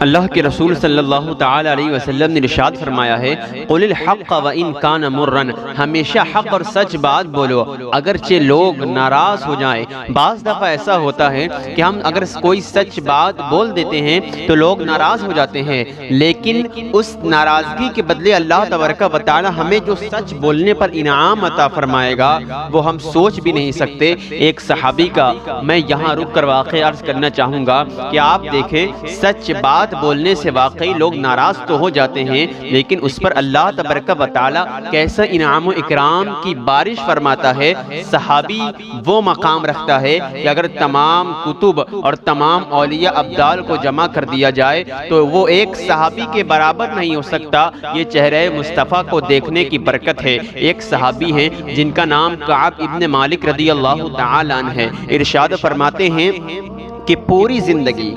اللہ کے رسول صلی اللہ تعالی علیہ وسلم نے ارشاد فرمایا ہے قُلِ الْحَقَّ وَإِن كَانَ مُرًّا، ہمیشہ حق اور سچ بات بولو اگرچہ لوگ ناراض ہو جائیں۔ بعض دفعہ ایسا ہوتا ہے کہ ہم اگر کوئی سچ بات بول دیتے ہیں تو لوگ ناراض ہو جاتے ہیں، لیکن اس ناراضگی کے بدلے اللہ تبارک و تعالی ہمیں جو سچ بولنے پر انعام عطا فرمائے گا وہ ہم سوچ بھی نہیں سکتے۔ ایک صحابی کا میں یہاں رک کر واقعہ عرض کرنا چاہوں گا کہ آپ دیکھیں سچ بات بولنے سے واقعی لوگ ناراض تو ہو جاتے ہیں، لیکن اس پر اللہ تبارک و تعالی کیسا انعام و اکرام کی بارش فرماتا ہے۔ صحابی وہ مقام رکھتا ہے کہ اگر تمام کتب اور تمام اولیاء ابدال کو جمع کر دیا جائے تو وہ ایک صحابی کے برابر نہیں ہو سکتا۔ یہ چہرہ مصطفیٰ کو دیکھنے کی برکت ہے۔ ایک صحابی ہیں جن کا نام کعب ابن مالک رضی اللہ تعالی عنہ ہے۔ ارشاد فرماتے ہیں کہ پوری زندگی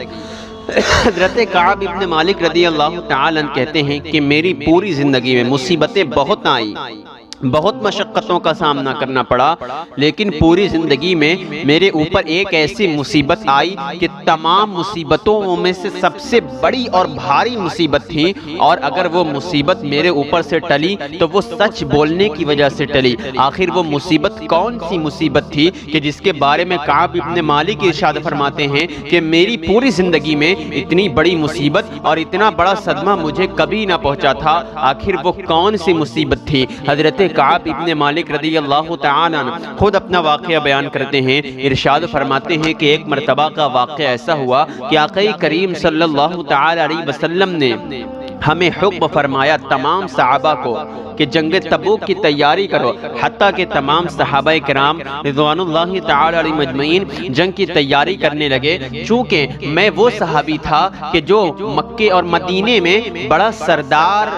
حضرت کعب ابن مالک رضی اللہ تعالی عنہ کہتے ہیں کہ میری پوری زندگی میں مصیبتیں بہت آئیں، بہت مشقتوں کا سامنا کرنا پڑا، لیکن پوری زندگی میں میرے اوپر ایک ایسی مصیبت آئی کہ تمام مصیبتوں میں سے سب سے بڑی اور بھاری مصیبت تھی، اور اگر وہ مصیبت میرے اوپر سے ٹلی تو وہ سچ بولنے کی وجہ سے ٹلی۔ آخر وہ مصیبت کون سی مصیبت تھی کہ جس کے بارے میں کعب ابن مالک ارشاد فرماتے ہیں کہ میری پوری زندگی میں اتنی بڑی مصیبت اور اتنا بڑا صدمہ مجھے کبھی نہ پہنچا تھا۔ آخر وہ کون سی مصیبت تھی؟ حضرت کعب ابن مالک رضی اللہ تعالی عنہ خود اپنا واقعہ بیان کرتے ہیں۔ ارشاد فرماتے ہیں کہ ایک مرتبہ کا واقعہ ایسا ہوا کہ آقا کریم صلی اللہ تعالی علیہ وسلم نے ہمیں حکم فرمایا تمام صحابہ کو کہ جنگ تبوک کی تیاری کرو، حتیٰ کہ تمام صحابہ کرام رضوان اللہ تعالی علیہ مجمعین جنگ کی تیاری کرنے لگے۔ چونکہ میں وہ صحابی تھا کہ جو مکے اور مدینے میں بڑا سردار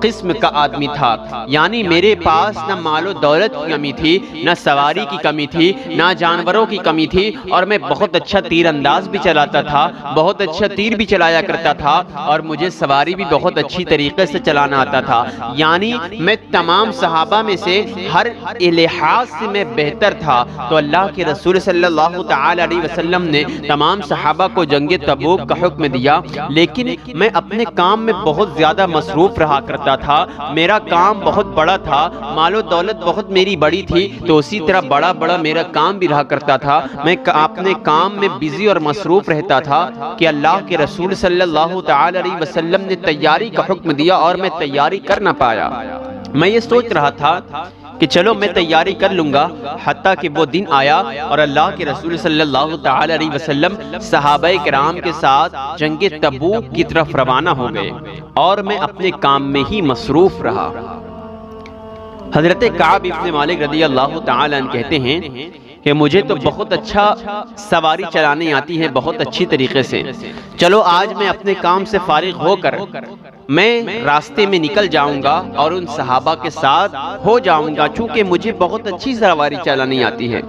قسم کا آدمی تھا، یعنی میرے پاس نہ مال و دولت کی کمی تھی، نہ سواری کی کمی تھی، نہ جانوروں کی کمی تھی، اور میں بہت اچھا تیر انداز بھی چلاتا تھا، بہت اچھا تیر بھی چلایا کرتا تھا، اور مجھے سواری بھی بہت اچھی طریقے سے چلانا آتا تھا۔ یعنی میں تمام صحابہ میں سے ہر لحاظ سے میں بہتر تھا۔ تو اللہ کے رسول صلی اللہ تعالی علیہ وسلم نے تمام صحابہ کو جنگ تبوک کا حکم دیا، لیکن میں اپنے کام میں بہت زیادہ مصروف رہا کرتا تھا۔ میرا کام بہت بڑا تھا، مال و دولت بہت میری بڑی تھی، تو اسی طرح بڑا بڑا میرا کام بھی رہا کرتا تھا۔ میں اپنے کام میں بزی اور مصروف رہتا تھا کہ اللہ کے رسول صلی اللہ تعالی علیہ وسلم نے تیاری کا حکم دیا اور میں تیاری کر نہ پایا۔ میں یہ سوچ رہا تھا کہ چلو میں تیاری کر لوں گا، حتیٰ کہ وہ دن آیا اور اللہ کے رسول صلی اللہ تعالی علیہ وسلم صحابہ کرام کے ساتھ جنگ تبوک کی طرف روانہ ہو گئے، اور میں اپنے کام میں ہی مصروف رہا۔ حضرت کعب ابن مالک رضی اللہ تعالی عنہ کہتے ہیں کہ مجھے تو بہت اچھا سواری چلانے آتی ہے، بہت اچھی طریقے سے۔ چلو آج میں اپنے کام سے فارغ ہو کر میں راستے میں نکل جاؤں گا اور ان صحابہ کے ساتھ ہو جاؤں گا، چونکہ مجھے بہت اچھی سواری چلانی آتی ہے۔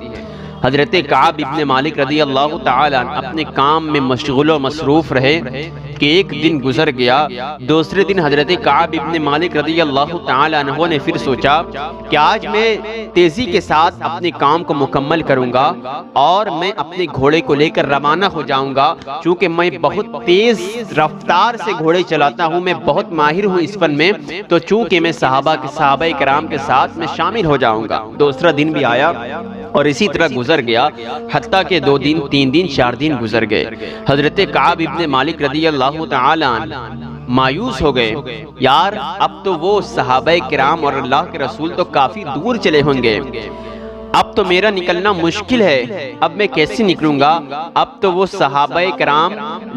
حضرت کعب ابن مالک رضی اللہ تعالی عنہ اپنے کام میں مشغول و مصروف رہے کہ ایک دن گزر گیا۔ دوسرے دن حضرت کعب ابن مالک رضی اللہ تعالی عنہ نے پھر سوچا کہ آج میں تیزی کے ساتھ اپنے کام کو مکمل کروں گا اور میں اپنے گھوڑے کو لے کر روانہ ہو جاؤں گا، چونکہ میں بہت تیز رفتار سے گھوڑے چلاتا ہوں، میں بہت ماہر ہوں اس فن میں، تو چونکہ میں صحابہ کرام کے ساتھ میں شامل ہو جاؤں گا۔ دوسرا دن بھی آیا اور اسی طرح گزر گیا، حتیٰ کہ 2 دن 3 دن 4 دن گزر گئے۔ حضرت کعب ابن مالک رضی اللہ تعالی عنہ مایوس ہو گئے، یار اب تو وہ صحابہ کرام اور اللہ کے رسول تو کافی دور چلے ہوں گے، اب تو میرا نکلنا مشکل ہے، اب میں کیسے نکلوں گا؟ اب تو وہ صحابہ کرام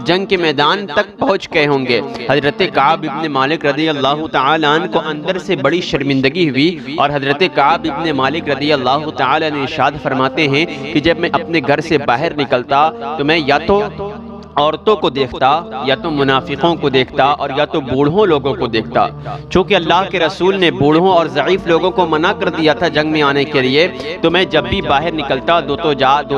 جنگ کے میدان تک پہنچ گئے ہوں گے۔ حضرت کعب ابن مالک رضی اللہ تعالی عنہ کو اندر سے بڑی شرمندگی ہوئی، اور حضرت کعب ابن مالک رضی اللہ تعالی عنہ ارشاد فرماتے ہیں کہ جب میں اپنے گھر سے باہر نکلتا تو میں یا تو عورتوں کو دیکھتا، یا تو منافقوں کو دیکھتا، اور یا تو بوڑھوں لوگوں کو دیکھتا۔ چونکہ اللہ کے رسول نے بوڑھوں اور ضعیف لوگوں کو منع کر دیا تھا جنگ میں آنے کے لیے، تو میں جب بھی باہر نکلتا دو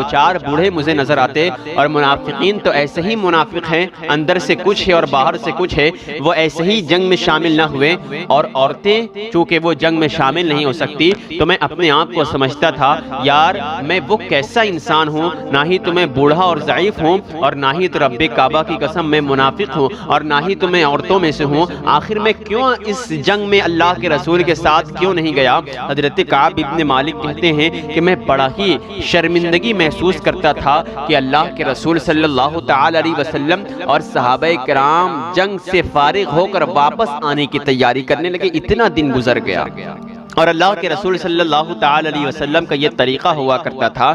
چار بوڑھے مجھے نظر آتے، اور منافقین تو ایسے ہی منافق ہیں، اندر سے کچھ ہے اور باہر سے کچھ ہے، وہ ایسے ہی جنگ میں شامل نہ ہوئے، اور عورتیں چونکہ وہ جنگ میں شامل نہیں ہو سکتی، تو میں اپنے آپ کو سمجھتا تھا یار میں وہ کیسا انسان ہوں، نہ ہی تو میں بوڑھا اور ضعیف ہوں، اور نہ ہی تو رب کعبہ کی قسم میں منافق ہوں اور نہ ہی تو میں عورتوں میں سے ہوں، آخر میں کیوں اس جنگ میں اللہ کے رسول کے ساتھ کیوں نہیں گیا؟ حضرت کعب ابن مالک کہتے ہیں کہ میں بڑا ہی شرمندگی محسوس کرتا تھا کہ اللہ کے رسول صلی اللہ تعالی علیہ وسلم اور صحابہ کرام جنگ سے فارغ ہو کر واپس آنے کی تیاری کرنے لگے، اتنا دن گزر گیا۔ اور اللہ کے رسول صلی اللہ تعالی علیہ وسلم کا یہ طریقہ ہوا کرتا تھا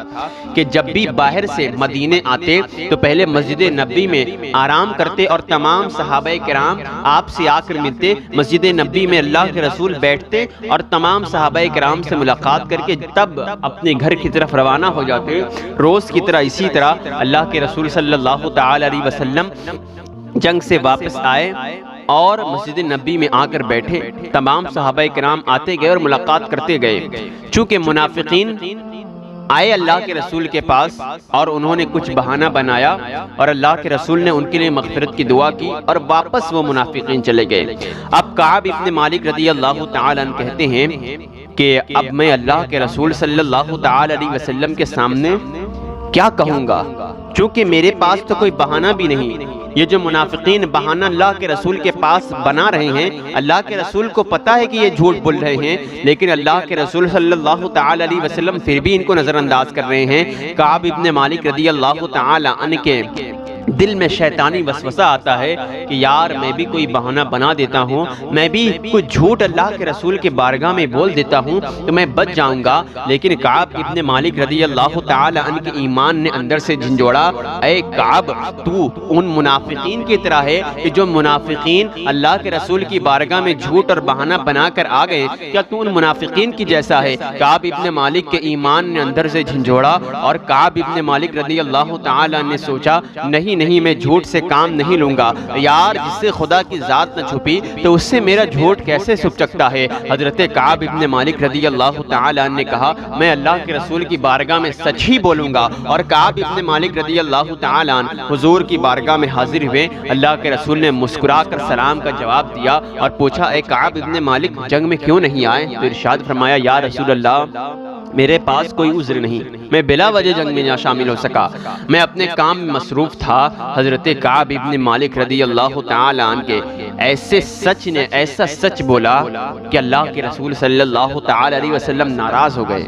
کہ جب بھی باہر سے مدینے آتے تو پہلے مسجد نبوی میں آرام کرتے اور تمام صحابہ کرام آپ سے آ کر ملتے، مسجد نبوی میں اللہ کے رسول بیٹھتے اور تمام صحابہ کرام سے ملاقات کر کے تب اپنے گھر کی طرف روانہ ہو جاتے۔ روز کی طرح اسی طرح اللہ کے رسول صلی اللہ تعالی علیہ وسلم جنگ سے واپس آئے اور مسجد نبوی میں آ کر بیٹھے، تمام صحابہ کرام آتے گئے اور ملاقات کرتے گئے۔ چونکہ منافقین آئے اللہ کے رسول کے پاس اور انہوں نے کچھ بہانہ بنایا اور اللہ کے رسول نے ان کے لیے مغفرت کی دعا کی اور واپس وہ منافقین چلے گئے۔ اب کعب ابن مالک رضی اللہ تعالیٰ عنہ کہتے ہیں کہ اب میں اللہ کے رسول صلی اللہ تعالیٰ علیہ وسلم کے سامنے کیا کہوں گا، چونکہ میرے پاس تو کوئی بہانہ بھی نہیں۔ یہ جو منافقین بہانہ اللہ کے رسول کے پاس بنا رہے ہیں، اللہ کے رسول کو پتا ہے کہ یہ جھوٹ بول رہے ہیں، لیکن اللہ کے رسول صلی اللہ تعالی علیہ وسلم پھر بھی ان کو نظر انداز کر رہے ہیں۔ کعب ابن مالک رضی اللہ تعالی عنہ کے دل میں شیطانی وسوسہ آتا ہے کہ یار میں بھی کوئی بہانہ بنا دیتا ہوں، میں بھی کوئی جھوٹ اللہ کے رسول کے بارگاہ میں بول دیتا ہوں تو میں بچ جاؤں گا۔ لیکن کعب ابن مالک رضی اللہ تعالی عنہ کے ایمان نے اندر سے جھنجھوڑا، اے کعب تو ان منافقین کی طرح ہے کہ جو منافقین اللہ کے رسول کی بارگاہ میں جھوٹ اور بہانہ بنا کر آ گئے، کیا تو ان منافقین کی جیسا ہے؟ کعب ابن مالک کے ایمان نے اندر سے جھنجھوڑا اور کعب ابن مالک رضی اللہ تعالی عنہ نے سوچا نہیں میں جھوٹ سے کام نہیں لوں گا، یار جس سے خدا کی ذات نہ چھپی تو اس سے میرا جھوٹ کیسے چھپ سکتا ہے؟ حضرت کعب ابن مالک رضی اللہ تعالی عنہ نے کہا میں اللہ کے رسول کی بارگاہ میں سچ ہی بولوں گا، اور کعب ابن مالک رضی اللہ تعالی عنہ حضور کی بارگاہ میں حاضر ہوئے۔ اللہ کے رسول نے مسکرا کر سلام کا جواب دیا اور پوچھا اے کعب ابن مالک جنگ میں کیوں نہیں آئے؟ تو ارشاد فرمایا یا رسول اللہ میرے پاس کوئی عذر نہیں، میں بلا وجہ جنگ میں نہ شامل ہو سکا، میں اپنے کام میں مصروف تھا۔ حضرت کعب ابن مالک رضی اللہ تعالی عنہ کے ایسے سچ نے ایسا سچ بولا کہ اللہ کے رسول صلی اللہ تعالی علیہ وسلم ناراض ہو گئے۔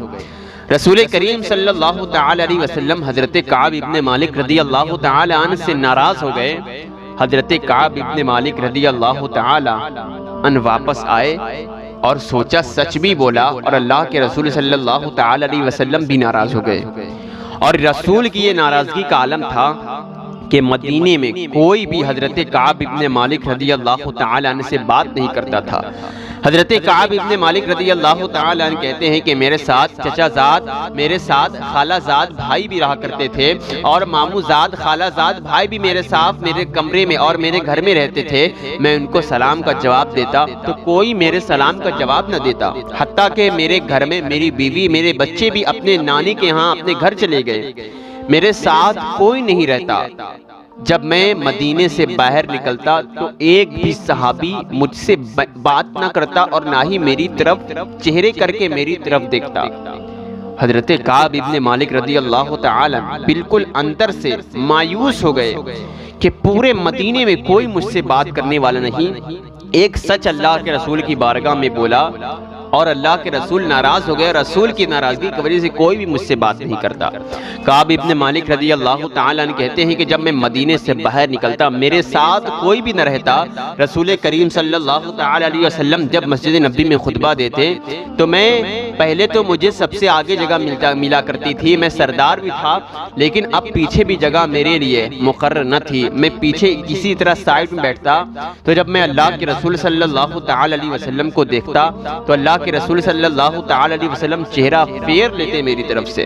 رسول کریم صلی اللہ تعالی علیہ وسلم حضرت کعب ابن مالک رضی اللہ تعالی عنہ سے ناراض ہو گئے۔ حضرت کعب ابن مالک رضی اللہ تعالی عنہ واپس آئے اور سوچا سچ بھی بولا، اور اللہ کے رسول صلی اللہ تعالی علیہ وسلم بھی ناراض ہو گئے، اور رسول کی یہ ناراضگی کا عالم تھا کہ مدینے میں کوئی بھی حضرت کعب ابن مالک رضی اللہ تعالی عنہ سے بات نہیں کرتا تھا۔ حضرت کعب ابن مالک رضی اللہ تعالی عنہ کہتے ہیں کہ میرے ساتھ چچا زاد، میرے ساتھ خالہ زاد بھائی بھی رہا کرتے تھے، اور مامو زاد خالہ زاد بھائی بھی میرے ساتھ میرے کمرے میں اور میرے گھر میں رہتے تھے۔ میں ان کو سلام کا جواب دیتا تو کوئی میرے سلام کا جواب نہ دیتا، حتیٰ کہ میرے گھر میں میری بیوی میرے بچے بھی اپنے نانی کے ہاں اپنے گھر چلے گئے، میرے ساتھ کوئی نہیں رہتا۔ جب میں مدینے سے باہر نکلتا تو ایک بھی صحابی مجھ سے بات نہ کرتا اور نہ ہی میری طرف چہرے کر کے میری طرف دیکھتا۔ حضرت کعب ابن مالک رضی اللہ تعالی بالکل اندر سے مایوس ہو گئے کہ پورے مدینے میں کوئی مجھ سے بات کرنے والا نہیں۔ ایک سچ اللہ کے رسول کی بارگاہ میں بولا اور اللہ کے رسول ناراض ہو گئے، رسول کی ناراضگی کی وجہ سے کوئی بھی مجھ سے بات نہیں کرتا۔ کعب ابن مالک رضی اللہ تعالی عنہ کہتے ہیں کہ جب میں مدینے سے باہر نکلتا میرے ساتھ کوئی بھی نہ رہتا۔ رسول کریم صلی اللہ تعالی علیہ وسلم جب مسجد نبوی میں خطبہ دیتے تو میں پہلے تو مجھے سب سے آگے جگہ ملا کرتی تھی، میں سردار بھی تھا، لیکن اب پیچھے بھی جگہ میرے لیے مقرر نہ تھی، میں پیچھے کسی طرح سائیڈ میں بیٹھتا۔ تو جب میں اللہ کے رسول صلی اللہ تعالی علیہ وسلم کو دیکھتا تو اللہ کے رسول صلی اللہ تعالی علیہ وسلم چہرہ پھیر لیتے میری طرف سے،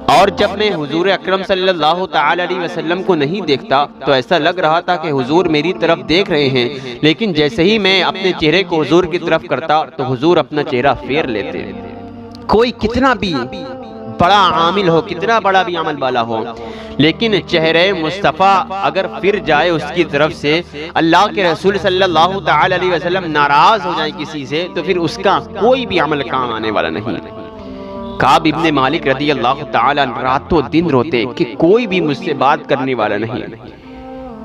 اور جب میں حضور اکرم صلی اللہ تعالی علیہ وسلم کو نہیں دیکھتا تو ایسا لگ رہا تھا کہ حضور میری طرف دیکھ رہے ہیں، لیکن جیسے ہی میں اپنے چہرے کو حضور کی طرف کرتا تو حضور اپنا چہرہ پھیر لیتے۔ کوئی کتنا بھی بڑا عامل ہو، کتنا بڑا بھی عمل والا ہو، لیکن چہرے مصطفیٰ اگر پھر جائے اس کی طرف سے، اللہ کے رسول صلی اللہ تعالی علیہ وسلم ناراض ہو جائے کسی سے تو پھر اس کا کوئی بھی عمل کام آنے والا نہیں۔ کعب ابن مالک رضی اللہ تعالی عنہ راتوں دن روتے کہ کوئی بھی مجھ سے بات کرنے والا نہیں۔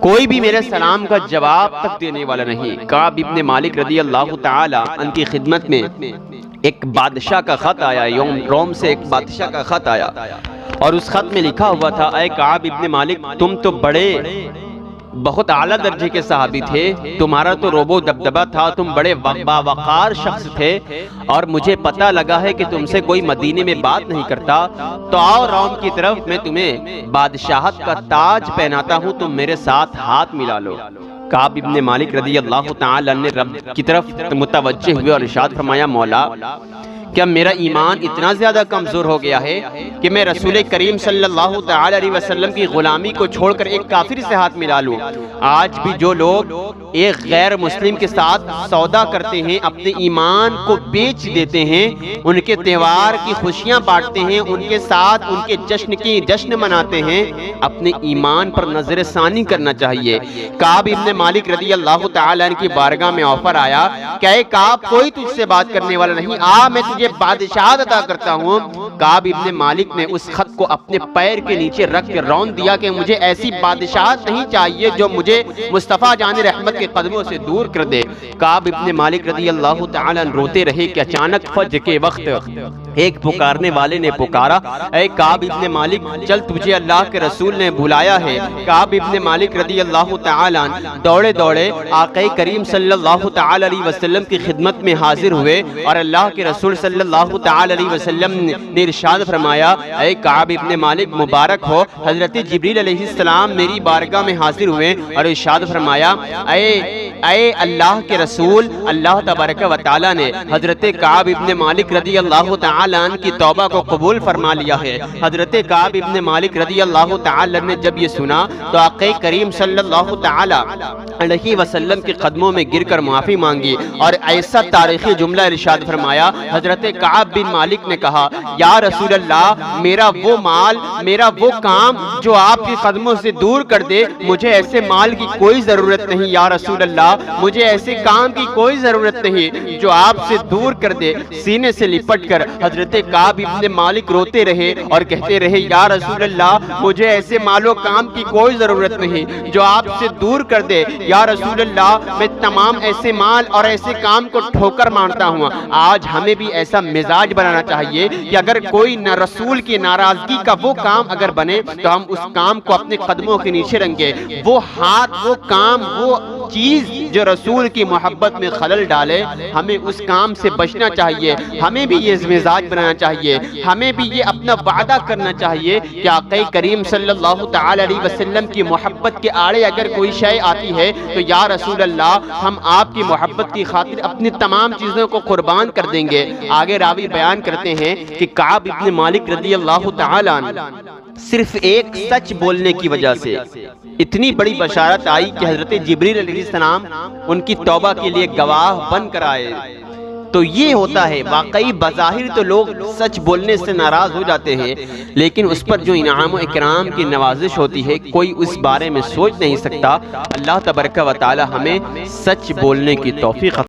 کوئی بھی میرے سلام کا جواب تک دینے والا نہیں۔ کعب ابن مالک رضی اللہ تعالی عنہ کی خدمت میں ایک بادشاہ کا خط آیا، روم سے ایک بادشاہ کا خط آیا، اور اس خط میں لکھا ہوا تھا، اے کعب ابن مالک، تم تو بہت اعلیٰ درجے کے صحابی تھے، تمہارا تو روب و دبدبہ تھا، تم بڑے باوقار شخص تھے، اور مجھے پتہ لگا ہے کہ تم سے کوئی مدینے میں بات نہیں کرتا، تو آؤ روم کی طرف، میں تمہیں بادشاہت کا تاج پہناتا ہوں، تم میرے ساتھ ہاتھ ملا لو۔ کعب ابن مالک رضی اللہ تعالی عنہ نے رب کی طرف متوجہ ہوئے اور ارشاد فرمایا، مولا، کیا میرا ایمان اتنا زیادہ کمزور ہو گیا ہے کہ میں رسول کریم صلی اللہ تعالی علیہ وسلم کی غلامی کو چھوڑ کر ایک کافر سے ہاتھ ملا لوں؟ آج بھی جو لوگ ایک غیر مسلم کے ساتھ سودا کرتے ہیں، اپنے ایمان کو بیچ دیتے ہیں، ان کے تہوار کی خوشیاں بانٹتے ہیں، ان کے ساتھ ان کے جشن مناتے ہیں، اپنے ایمان پر نظر ثانی کرنا چاہیے۔ کعب ابن مالک رضی اللہ تعالی عنہ کی بارگاہ میں آفر آیا کہ اے کعب، کوئی تجھ سے بات کرنے والا نہیں، میں تجھے بادشاہت عطا کرتا ہوں۔ کعب ابن مالک نے اس خط کو اپنے پیر کے نیچے رکھ کے رون دیا کہ مجھے ایسی بادشاہت نہیں چاہیے جو مجھے مصطفیٰ جان رحمت کے قدموں سے دور کر دے۔ کعب ابن مالک رضی اللہ تعالی عنہ روتے رہے کہ اچانک فجر کے وقت ایک پکارنے والے نے پکارا، اے کعب ابن مالک، چل تجھے اللہ کے رسول نے بلایا ہے۔ کعب ابن مالک رضی اللہ تعالی عنہ دوڑے دوڑے آقا کریم صلی اللہ تعالی علیہ وسلم کی خدمت میں حاضر ہوئے، اور اللہ کے رسول صلی اللہ تعالی علیہ وسلم نے ارشاد فرمایا، اے کعب ابن مالک، مبارک ہو، حضرت جبریل علیہ السلام میری بارگاہ میں حاضر ہوئے اور ارشاد فرمایا، اے اللہ کے رسول، اللہ تبارک و تعالی نے حضرت کعب ابن مالک رضی اللہ تعالی عنہ کی توبہ کو قبول فرما لیا ہے۔ حضرت کعب ابن مالک رضی اللہ تعالی عنہ نے جب یہ سنا تو آقا کریم صلی اللہ تعالی علیہ وسلم کے قدموں میں گر کر معافی مانگی، اور ایسا تاریخی جملہ ارشاد فرمایا، حضرت کعب بن مالک نے کہا، یا رسول اللہ، میرا وہ مال، میرا وہ کام جو آپ کے قدموں سے دور کر دے، مجھے ایسے مال کی کوئی ضرورت نہیں یا رسول اللہ، مجھے ایسے کام کی کوئی ضرورت نہیں جو آپ سے دور کر دے۔ سینے سے لپٹ کر حضرت کعب ابن مالک روتے رہے اور کہتے رہے، یا رسول اللہ، مجھے ایسے مال و کام کی کوئی ضرورت نہیں جو آپ سے دور کر دے، یا رسول اللہ، میں تمام ایسے مال اور ایسے کام کو ٹھوکر مانتا ہوں۔ آج ہمیں بھی ایسا مزاج بنانا چاہیے کہ اگر کوئی رسول کی ناراضگی کا وہ کام اگر بنے تو ہم اس کام کو اپنے قدموں کے نیچے رنگے، وہ ہاتھ، وہ کام، وہ چیز جو رسول کی محبت میں خلل ڈالے، ہمیں اس کام سے بچنا چاہیے۔ ہمیں بھی یہ مزاج بنانا چاہیے، ہمیں بھی یہ اپنا وعدہ کرنا چاہیے کہ آقا کریم صلی اللہ تعالی علیہ وسلم کی محبت کے آڑے اگر کوئی شے آتی ہے تو یا رسول اللہ، ہم آپ کی محبت کی خاطر اپنی تمام چیزوں کو قربان کر دیں گے۔ آگے راوی بیان کرتے ہیں کہ کعب ابن مالک رضی اللہ تعالی عنہ صرف ایک سچ بولنے کی وجہ سے اتنی بڑی بشارت آئی کہ حضرت جبریل علیہ السلام ان کی توبہ کے لیے گواہ بن کر آئے۔ تو یہ ہوتا ہے، واقعی بظاہر تو لوگ سچ بولنے سے ناراض ہو جاتے ہیں، لیکن اس پر جو انعام و اکرام کی نوازش ہوتی ہے کوئی اس بارے میں سوچ نہیں سکتا۔ اللہ تبارک و تعالی ہمیں سچ بولنے کی توفیق